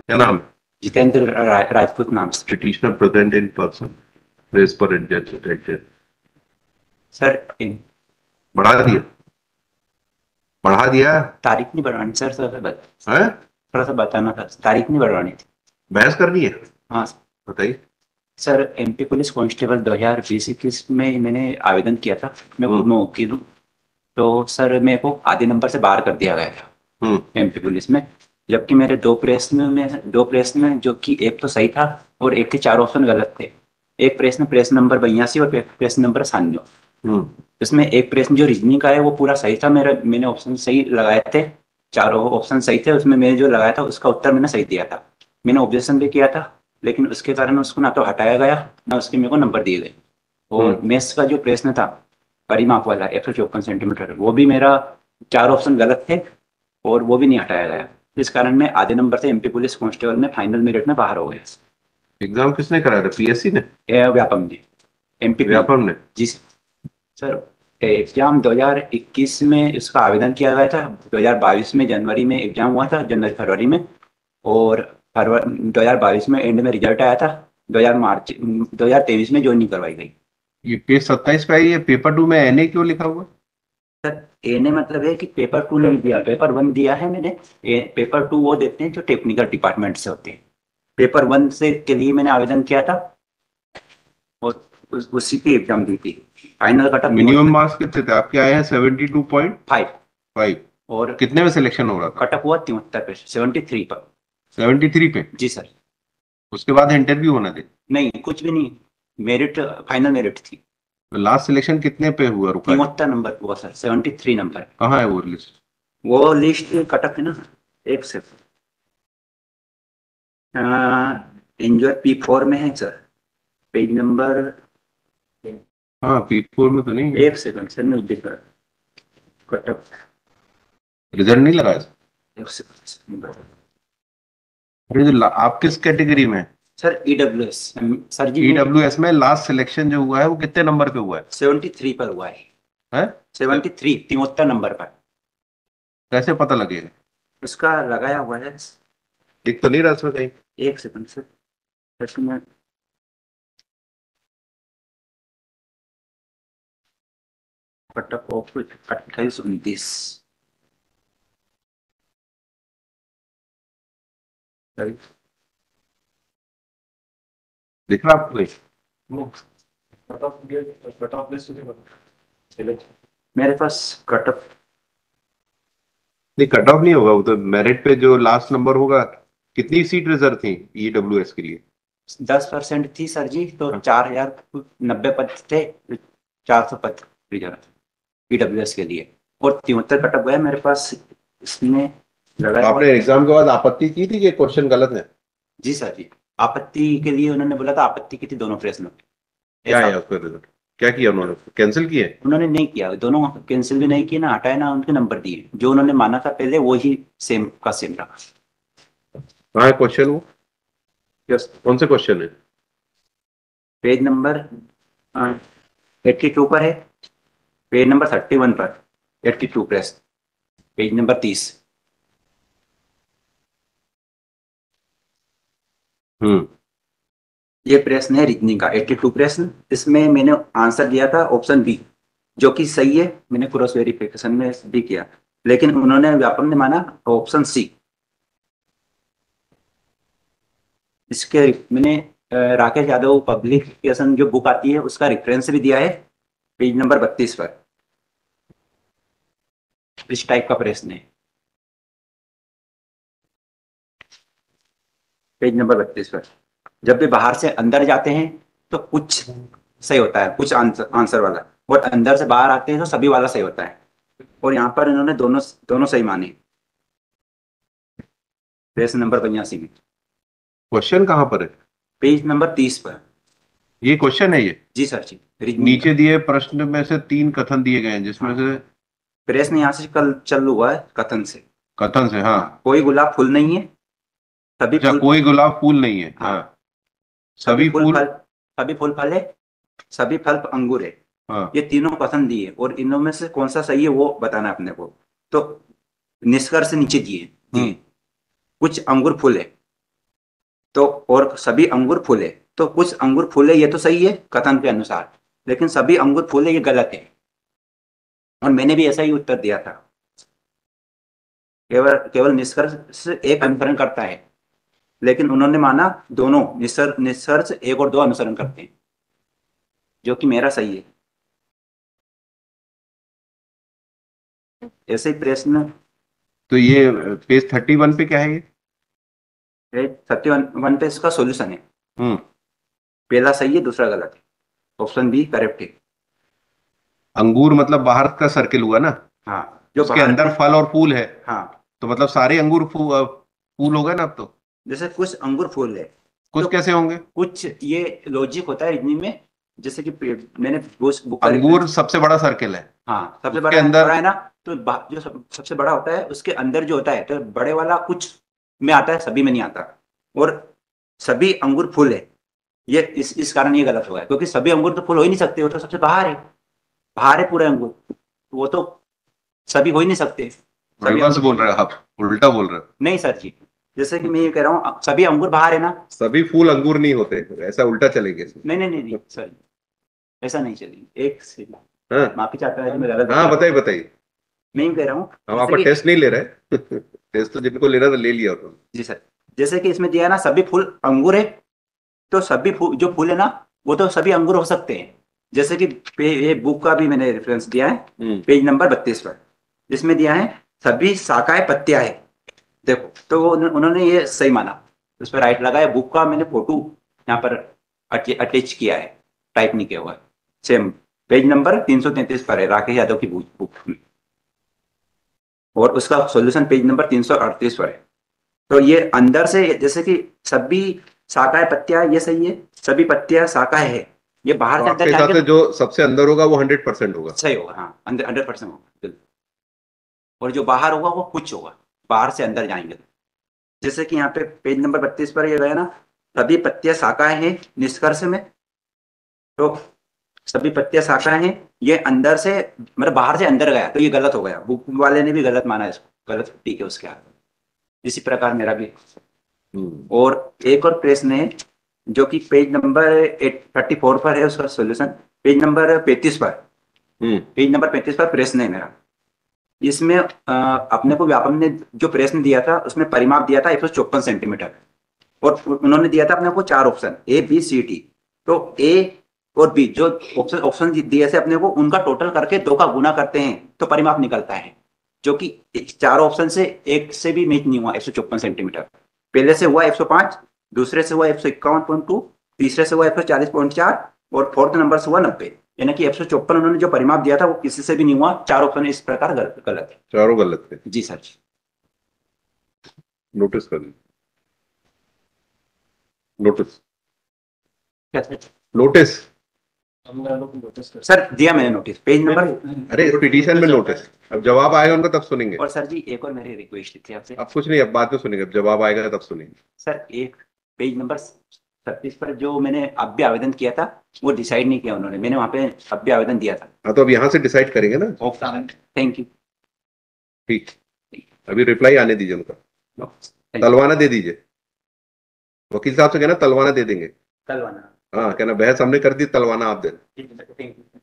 क्या नाम है? जितेंद्र राजपूत नाम से। Petitioner present in person, press पर इंटेंशन। सर इन बढ़ा दिया, बढ़ा दिया तारीख नहीं बढ़वानी सर, है? थोड़ा सा बताना था, तारीख नहीं बढ़वानी थी। बहस करनी है? हाँ बताइए। सर, एमपी पुलिस कांस्टेबल 2020-21 में मैंने आवेदन किया था। मैं खुद हम्म। में वकील हूँ। तो सर मेरे को आधे नंबर से बाहर कर दिया गया था हम्म। एमपी पुलिस में। जबकि मेरे दो प्रश्न में जो कि एक तो सही था और एक के चार ऑप्शन गलत थे। एक प्रश्न नंबर 82 और प्रश्न नंबर 96। हम्म। इसमें एक प्रश्न जो रीजनिंग का है वो पूरा सही था, मैंने ऑप्शन सही लगाए थे। चारों ऑप्शन सही थे, उसमें मैंने जो लगाया था उसका उत्तर मैंने सही दिया था। मैंने ऑब्जेक्शन भी किया था, लेकिन उसके कारण उसको ना तो हटाया गया, ना उसके मेरे को नंबर दिए गए। और हम्म। मैथ्स का जो प्रश्न था, परिमाप वाला 154 सेंटीमीटर, वो भी मेरा चार ऑप्शन गलत थे और वो भी नहीं हटाया गया। इस कारण मैं आधे नंबर से एमपी पुलिस कांस्टेबल में फाइनल मेरिट में बाहर हो गया। एग्जाम किसने कराया था? पीएससी ने? व्यापम जी, एमपीपी। व्यापम ने? जी सर। एग्जाम 2021 में इसका आवेदन किया गया था। 2022 में जनवरी में एग्जाम हुआ था, जनवरी फरवरी में। और फरवरी 2022 में एंड में रिजल्ट आया था। 2023 में ज्वाइनिंग करवाई गई। ये पेज 27 पे है, ये पेपर 2 में एनए क्यों लिखा हुआ है? सर एने मतलब है कि पेपर टू नहीं दिया, पेपर वन दिया है मैंने। पेपर टू वो देते हैं जो टेक्निकल डिपार्टमेंट से होते हैं। पेपर वन से के लिए मैंने आवेदन किया था और उसी की एग्जाम दी थी। Final cut off minimum marks कितने थे आपके? आए हैं 72.5। 5। और कितने में सिलेक्शन हो रहा था? कट ऑफ हुआ 73 पे, 73 पर। 73 पे? जी सर। उसके बाद इंटरव्यू होना थे? नहीं, कुछ भी नहीं। मेरिट, फाइनल मेरिट थी। तो लास्ट सिलेक्शन कितने पे हुआ, रुका है? 73 नंबर हुआ सर, 73 नंबर। कहाँ है वो लिस्ट? वो लिस्ट कटअप है ना। एक से एंजॉय P4 में है सर, पेज नंबर। हाँ, पी4 में तो नहीं है। एक सेकंड सर, मैं देख रहा कटअप। रिजल्ट नहीं लगा है? एक सेकंड अरे आप किस कैटेगरी में? सर, EWS सर जी मैं ईडब्ल्यूएस में लास्ट सिलेक्शन जो हुआ है वो कितने नंबर पे हुआ है? 73 पर हुआ है। हैं? 73, 73 नंबर पर। कैसे पता लगेगा? उसका लगाया हुआ है। दिख तो नहीं रहा इसमें कहीं। एक सेकंड सर, जैसे मैं कटअप ऑफ 28-29। दिख रहा आपको कहीं? कट ऑफ लिस्ट मेरे पास कटअप। नहीं, कट ऑफ नहीं होगा, वो तो मेरिट पे जो लास्ट नंबर होगा। कितनी सीट रिजर्व थी ईडब्ल्यूएस के लिए? 10% थी सर जी, तो हाँ। 4090 पद थे। 400 पद रिजर्व EWS के लिए। और 73 कटअप गया मेरे पास, इसमें तो लगाया हुआ आपने था। एग्जाम के बाद आपत्ति की थी कि क्वेश्चन गलत है? जी सर जी। आपत्ति के लिए उन्होंने बोला था, आपत्ति की थी दोनों प्रश्नों की। क्या ऐसा है उसका रिजल्ट? क्या किया उन्होंने? कैंसिल किए? उन्होंने नहीं किया, दोनों कैंसिल भी नहीं किए, ना हटाए ना उनके नंबर दिए। जो उन्होंने माना था पहले वो ही सेम का सेम रहा। हाँ, क्वेश्चन वो यस। कौन से क्वेश्चन है? पेज नंबर 82 पर है। पेज नंबर 31 पर 82 प्रेस। Page number 30। हम्म। ये प्रश्न है रीजनिंग का 82 प्रश्न। इसमें मैंने आंसर दिया था ऑप्शन बी, जो कि सही है। मैंने क्रॉस वेरिफिकेशन में भी किया, लेकिन उन्होंने व्यापम ने माना ऑप्शन सी। इसके मैंने राकेश यादव पब्लिकेशन जो बुक आती है उसका रेफरेंस भी दिया है, पेज नंबर 32 पर। इस टाइप का प्रश्न है, पेज नंबर 32 पर। जब भी बाहर से अंदर जाते हैं तो कुछ सही होता है, कुछ आंसर आंसर वाला। और अंदर से बाहर आते हैं तो सभी वाला सही होता है। और यहाँ पर इन्होंने दोनों दोनों सही माने, प्रश्न नंबर 82 में। क्वेश्चन कहाँ पर है? पेज नंबर 30 पर। ये क्वेश्चन है ये? जी सर जी, रीजनिंग का। नीचे दिए प्रश्न में से 3 कथन दिए गए हैं जिसमें हाँ, से? प्रश्न यहाँ से कल चल हुआ है कथन से। कथन से, हाँ। हाँ, कोई गुलाब फूल नहीं है, सभी अच्छा, फूल। कोई गुलाब फूल नहीं है, हाँ, हाँ। सभी सभी फूल फूल। फल, सभी फूल फल है, सभी फल अंगूर है। हाँ। ये तीनों कथन दिए और इनों में से कौन सा सही है वो बताना है अपने को। तो निष्कर्ष नीचे दिए दिए। हम्म। कुछ अंगूर फूल है, तो और सभी अंगूर फूले, तो कुछ अंगूर फूले ये तो सही है कथन के अनुसार, लेकिन सभी अंगूर फूले ये गलत है। और मैंने भी ऐसा ही उत्तर दिया था। केवल केवल निष्कर्ष से एक अनुसरण करता है, लेकिन उन्होंने माना दोनों निष्कर्ष एक और दो अनुसरण करते हैं, जो कि मेरा सही है। ऐसे ही प्रश्न तो ये पेज 31 पे क्या है ये? 31 पे इसका सॉल्यूशन है। हम्म। पहला सही है, दूसरा गलत है। ऑप्शन बी करेक्ट है। अंगूर मतलब बाहर का सर्किल हुआ ना, हाँ, जो उसके बाहर अंदर के, फल और फूल है, हाँ, तो मतलब सारे अंगूर फूल हो गए ना अब तो। जैसे कुछ अंगूर फूल है, कुछ तो कैसे होंगे? कुछ ये लॉजिक होता है रीजनिंग में। जैसे कि मैंने उस बुक का अंगूर रेफरेंस, सबसे बड़ा सर्किल है, हाँ सबसे उसके बड़ा अंदर। बड़ा है ना, तो जो सबसे बड़ा होता है उसके अंदर जो होता है, तो बड़े वाला कुछ में आता है, सभी में नहीं आता। और सभी अंगूर फूल है, ये इस कारण ये गलत हुआ है, क्योंकि सभी अंगूर तो फूल हो ही नहीं सकते, वो तो सबसे बाहर है, बाहर है पूरे अंगूर, वो तो सभी हो ही नहीं सकते। सभी रिवर्स अंगूर, बोल रहे हो आप, उल्टा बोल रहे नहीं सर जी, जैसे कि हो। मैं ये कह रहा हूँ सभी अंगूर बाहर है ना। सभी फूल अंगूर नहीं होते, ऐसा उल्टा चलेंगे इसमें। नहीं नहीं नहीं नहीं सर, ऐसा नहीं चलेगी, एक से हाँ। माफी चाहता है, मैं गलत हाँ बता रहा हूँ। बताइए बताइए। मैं यूं कह रहा हूँ, हम जैसे आपका कि, टेस्ट नहीं ले रहे। टेस्ट तो जिनको लेना था ले लिया उन्होंने। जी सर, जैसे कि इसमें दिया है ना सभी फूल अंगूर है, तो सभी फूल जो फूल है ना, वो तो सभी अंगूर हो सकते हैं। जैसे कि ये बुक का भी मैंने रेफरेंस दिया है, पेज नंबर 32 पर, जिसमें दिया है सभी शाखाएं पत्तियां है। देखो, तो उन्होंने ये सही माना, उस पर राइट लगा है। बुक का मैंने फोटो यहाँ पर अटैच किया है, टाइप नहीं किया हुआ है। सेम पेज नंबर 333 पर है, राकेश यादव की बुक में, और उसका सॉल्यूशन पेज नंबर 338 पर है। तो ये अंदर से, जैसे कि सभी शाखाएं पत्तियां, ये सही है, सभी पत्तियां शाखाएं है, ये बाहर तो से अंदर आपके हिसाब जाएंगे से तो जो सबसे अंदर होगा वो 100% होगा। सही होगा, हाँ, अंदर 100% होगा बिल्कुल। और जो बाहर होगा वो कुछ होगा, बाहर से अंदर जाएंगे तो। जैसे कि यहाँ पे पेज नंबर 32 पर ये गया ना, सभी पत्तियां शाखाएं हैं निष्कर्ष में, तो सभी पत्तियां शाखाएं हैं, ये अंदर से मतलब बाहर से अंदर गया, तो ये गलत हो गया, बुक वाले ने भी गलत माना इसको, गलत ठीक है उसके आगे। इसी प्रकार मेरा भी। और एक और प्रश्न है, जो कि पेज नंबर 34 पर है, उसका सॉल्यूशन पेज नंबर 35 पर, पेज नंबर 35 पर प्रश्न है मेरा। इसमें अपने को व्यापम ने जो प्रश्न दिया था, उसमें परिमाप दिया था 154 सेंटीमीटर, और उन्होंने दिया था अपने को चार option A B C D. तो ए और बी जो ऑप्शन ऑप्शन दिए थे अपने को, उनका टोटल करके दो का गुना करते हैं तो परिमाप निकलता है, जो कि चार ऑप्शन से एक से भी मैच नहीं हुआ 154 सेंटीमीटर। पहले से हुआ 105, दूसरे से हुआ 151.2, तीसरे से हुआ 140.4, और फोर्थ नंबर से हुआ 90। यानी कि 154 उन्होंने जो परिमाप दिया था वो किसी से भी नहीं हुआ, चार ऑप्शन इस प्रकार गलत गलत है। चारों गलत थे। जी सर जी। नोटिस कर लीजिए। नोटिस। क्या सर? नोटिस। सर दिया मैंने नोटिस, पेज नंबर। अरे पिटीशन में नोटिस, अब जवाब आएगा उनका तब सुनेंगे। और सर जी एक और मेरी रिक्वेस्ट थी आपसे। अब कुछ नहीं, अब बाद में सुनेंगे, अब जवाब आएगा तब सुनेंगे। सर एक पेज नंबर 36 पर जो मैंने अभ्य आवेदन किया था, वो डिसाइड नहीं किया उन्होंने, मैंने वहां पे अभ्य आवेदन दिया था। हाँ तो अब यहाँ से डिसाइड करेंगे ना। Thank you. ठीक, अभी रिप्लाई आने दीजिए उनका। तलवाना दे दीजिए, वकील साहब से कहना तलवाना दे देंगे। कल आना। हाँ कहना बहस हमने कर दी, तलवाना आप दे। Thank you.